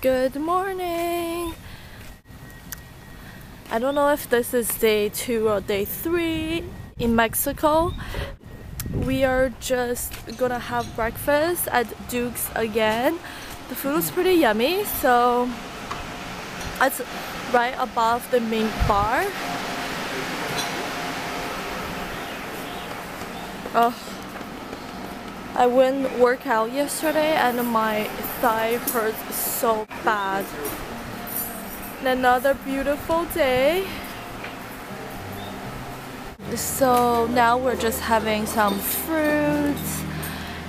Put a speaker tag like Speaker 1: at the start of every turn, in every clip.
Speaker 1: Good morning. I don't know if this is day 2 or day 3 in Mexico. We are just gonna have breakfast at Duke's again. The food is pretty yummy, so it's right above the main bar. Oh, I went work out yesterday and my thigh hurts so bad. Another beautiful day. So now we're just having some fruits,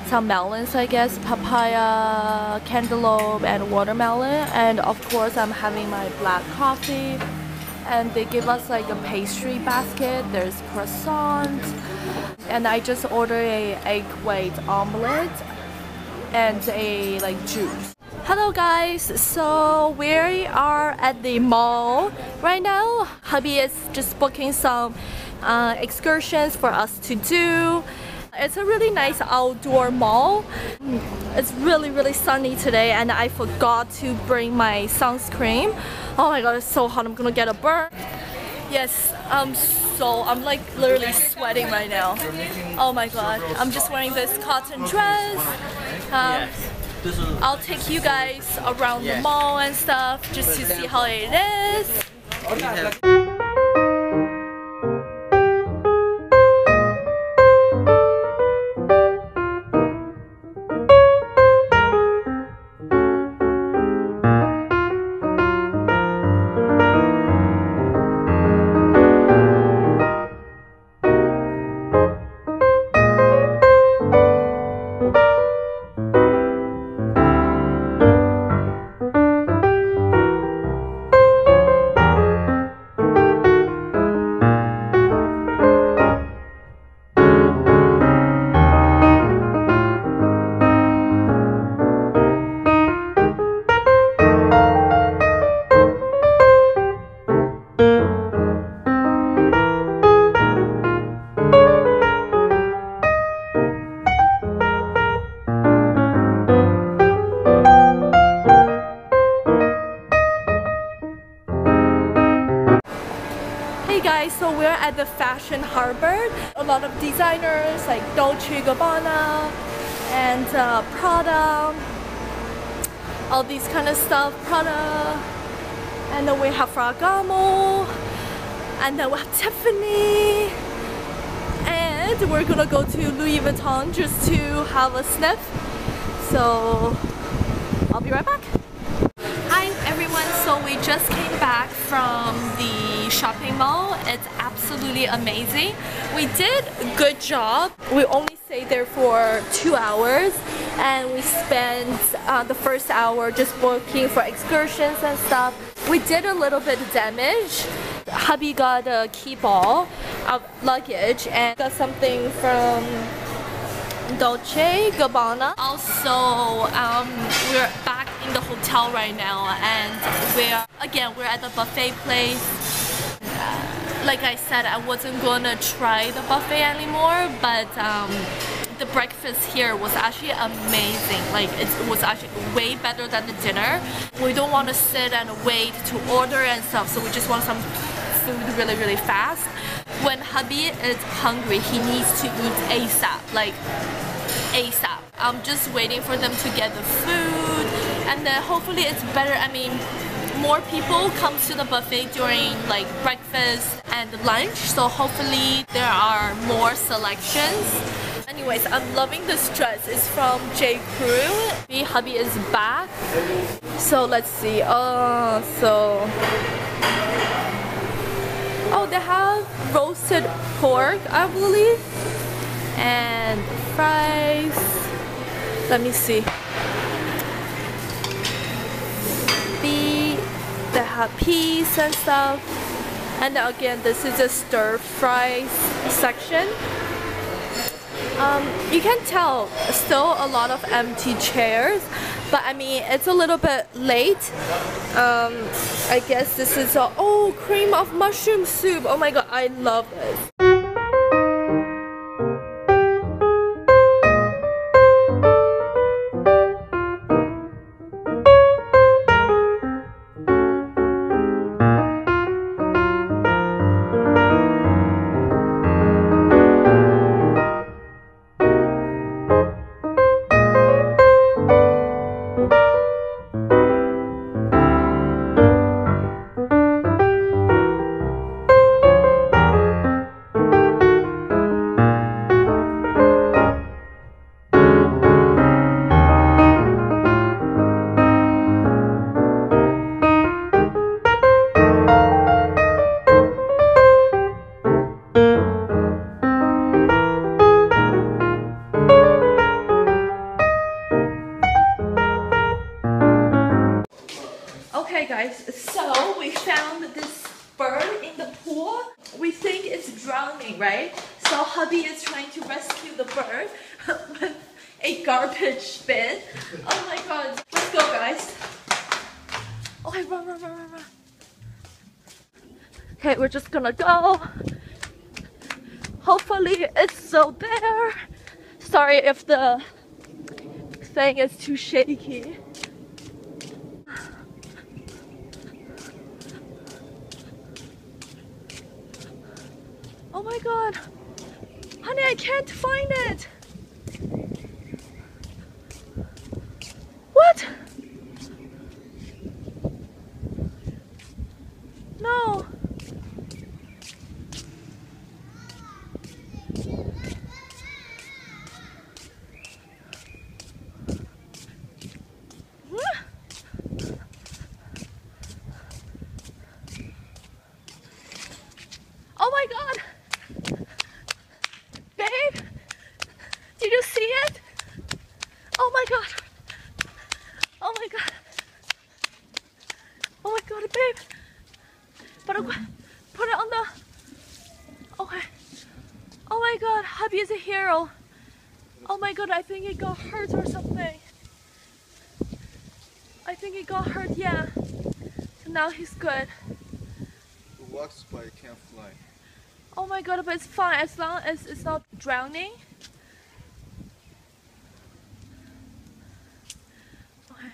Speaker 1: some melons, I guess, papaya, cantaloupe, and watermelon. And of course, I'm having my black coffee. And they give us like a pastry basket. There's croissant, and I just ordered a egg white omelette and a like juice. Hello guys, so we are at the mall right now. Hubby is just booking some excursions for us to do. It's a really nice outdoor mall. It's really sunny today and I forgot to bring my sunscreen. Oh my god, it's so hot, I'm gonna get a burn. Yes, I'm like literally sweating right now. Oh my god, I'm just wearing this cotton dress. I'll take you guys around the mall and stuff just to see how it is. So we're at the Fashion Harbor. A lot of designers like Dolce & Gabbana and Prada, all these kind of stuff, Prada. And then we have Ferragamo, and then we have Tiffany. And we're gonna go to Louis Vuitton just to have a sniff. So I'll be right back. Hi everyone, so we just came back from the shopping mall. It's absolutely amazing. We did a good job. We only stayed there for 2 hours and we spent the first hour just working for excursions and stuff. We did a little bit of damage. Hubby got a key ball of luggage and got something from Dolce & Gabbana. Also, we're back in the hotel right now and we're at the buffet place. Like I said, I wasn't gonna try the buffet anymore, but the breakfast here was actually amazing. Like it was actually way better than the dinner. We don't want to sit and wait to order and stuff, so we just want some food really fast. When hubby is hungry, he needs to eat ASAP, like ASAP. I'm just waiting for them to get the food and then hopefully it's better. I mean, more people come to the buffet during like breakfast and lunch, so hopefully there are more selections. Anyways, I'm loving this dress. It's from J. Crew. My hubby is back, so let's see. Oh, they have roasted pork, I believe, and fries. Let me see. They have peas and stuff. And again, this is a stir fry section. You can tell still a lot of empty chairs, but I mean it's a little bit late. I guess this is cream of mushroom soup. Oh my god, I love this. Okay guys, so we found this bird in the pool. We think it's drowning, right? So hubby is trying to rescue the bird with a garbage bin. Oh my god. Let's go guys. Okay, run, run, run, run, run. Okay, we're just gonna go. Hopefully it's still there. Sorry if the thing is too shaky. Oh my god. Honey, I can't find it. What? No. Oh my god! Babe! Did you see it? Oh my god! Oh my god! Oh my god, babe! Put it on the... Okay. Oh my god, hubby is a hero. Oh my god, I think it got hurt or something. I think it got hurt, yeah. So now he's good.
Speaker 2: It walks but it can't fly.
Speaker 1: Oh my god, but it's fine as long as it's not drowning. Okay.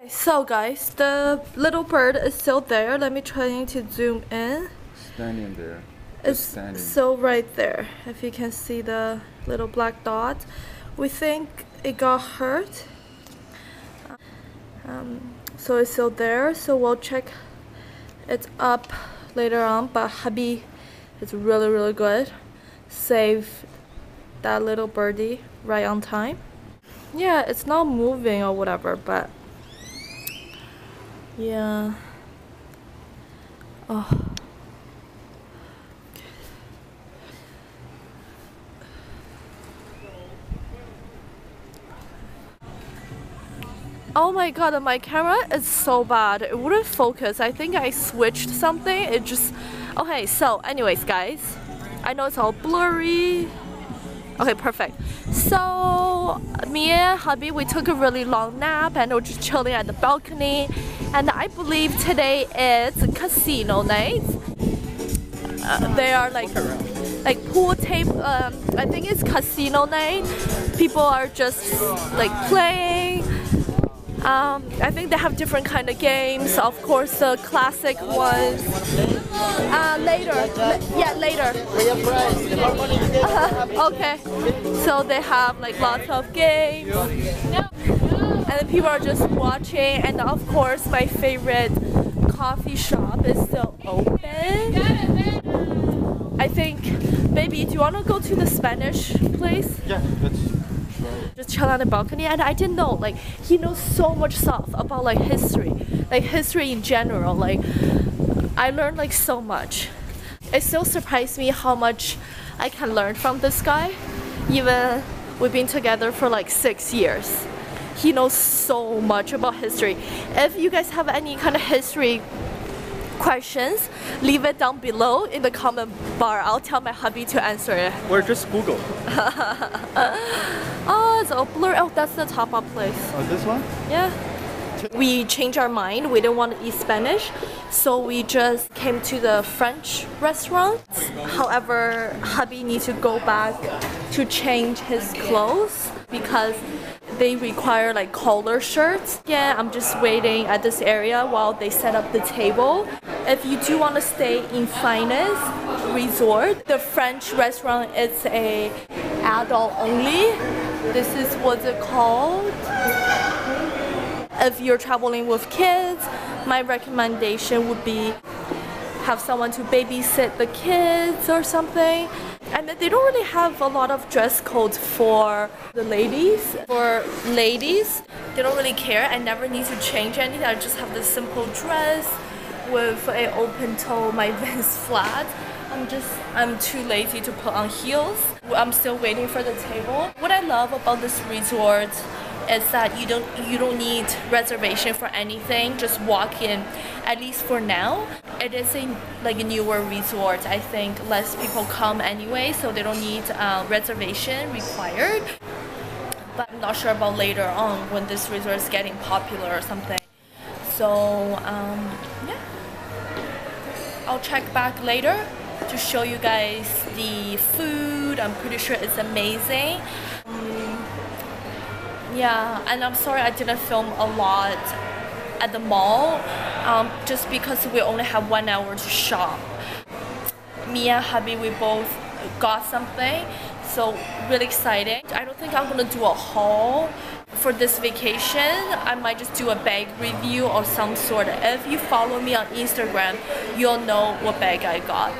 Speaker 1: So guys, the little bird is still there. Let me try to zoom in.
Speaker 2: Standing there.
Speaker 1: It's
Speaker 2: standing.
Speaker 1: so right there. If you can see the little black dot. We think it got hurt. So it's still there. So we'll check it up later on. But hubby is really, really good. Save that little birdie right on time. Yeah, it's not moving or whatever, but yeah. Oh. Oh my god, my camera is so bad. It wouldn't focus. I think I switched something. It just... Okay, so anyways, guys. I know it's all blurry. Okay, perfect. So, me and hubby, we took a really long nap and we're just chilling at the balcony. And I believe today is casino night. They are like pool table. I think it's casino night. People are just like playing. I think they have different kind of games. Of course, the classic ones. Later. Yeah, later. Okay. So they have like lots of games. And then people are just watching. And of course, my favorite coffee shop is still open. I think, baby, do you want to go to the Spanish place?
Speaker 2: Yeah, let's try.
Speaker 1: Just chill on the balcony, and I didn't know, like, he knows so much stuff about like history in general. Like, I learned like so much. It still surprised me how much I can learn from this guy. Even we've been together for like 6 years. He knows so much about history. If you guys have any kind of history questions, leave it down below in the comment bar. I'll tell my hubby to answer it.
Speaker 2: Or just Google.
Speaker 1: Oh, it's all blurry. Oh, that's the tapa place.
Speaker 2: Oh, this one?
Speaker 1: Yeah. We changed our mind. We didn't want to eat Spanish, so we just came to the French restaurant. However, hubby needs to go back to change his clothes because they require like collar shirts. Yeah, I'm just waiting at this area while they set up the table. If you do want to stay in Finest Resort, the French restaurant is a adult only. This is what's it called. If you're traveling with kids, my recommendation would be have someone to babysit the kids or something. And they don't really have a lot of dress codes for the ladies. For ladies, they don't really care. I never need to change anything. I just have this simple dress with an open toe, my Vans flat. I'm too lazy to put on heels. I'm still waiting for the table. What I love about this resort is that you don't need reservation for anything. Just walk in. At least for now, it is a newer resort. I think less people come anyway, so they don't need reservation required. But I'm not sure about later on when this resort is getting popular or something. So yeah, I'll check back later to show you guys the food. I'm pretty sure it's amazing. Yeah, and I'm sorry I didn't film a lot at the mall, just because we only have 1 hour to shop. Me and hubby, we both got something, so really exciting. I don't think I'm gonna do a haul for this vacation. I might just do a bag review or some sort. If you follow me on Instagram, you'll know what bag I got.